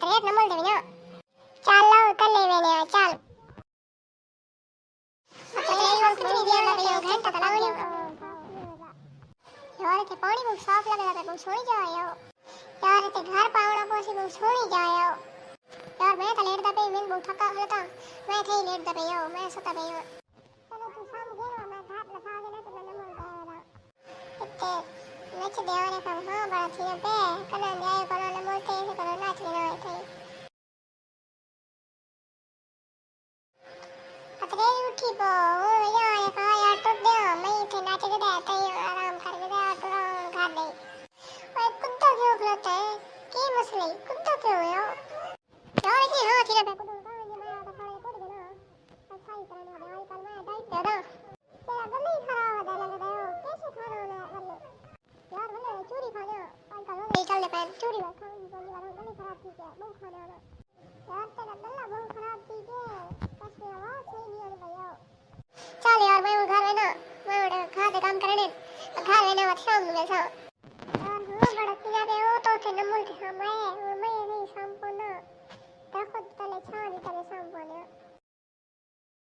तो एक नंबर दे ना चल लो कर ले मैंने चल तो ये लोग फ्री दिया लगे यो घंटा तो लावनी यार ते पानी बहुत साफ लगे लगे बहुत सोई जायो यार ते घर पावड़ा पोसी बहुत सोई जायो यार मैं तो लेट दबे मैं बहुत थका होता मैं थे लेट दबे यो मैं सोता बे यो चलो तू समझे ना मैं घाट लगा के ना तो मैं नमल देना इत्ते नच देवाने का हां बड़ा थी पे कना न्याय करो न बोलते से करो नाच लेना है थे अतरे उठी पो ओ यार का यार तो दे मैं थे नाच के दे ते आराम कर के दे तो घाट दे ओए कुत्ता क्यों बुलाता है की मसले कुत्ता क्यों है यार की हां थी पे कुत्ता ये मैं तो खड़े पड़ गया ना सही तरह ना दवाई कर मैं दाई तेरा तेरा गले खराब है लग रहा है कैसे खाना ना गले यार मैंने चूरी खा लिया आज कल नहीं चल पे चूरी खा पहली बार गले खराब थी क्या बहुत खाना ना यार तेरा गला बहुत खराब थी के कसम आवाज सही नहीं आ रही है चल यार मैं घर है ना मैं खा के काम करने घर है ना शाम में सा यार हां बड़ा किया पे वो तो थे नमूल के समय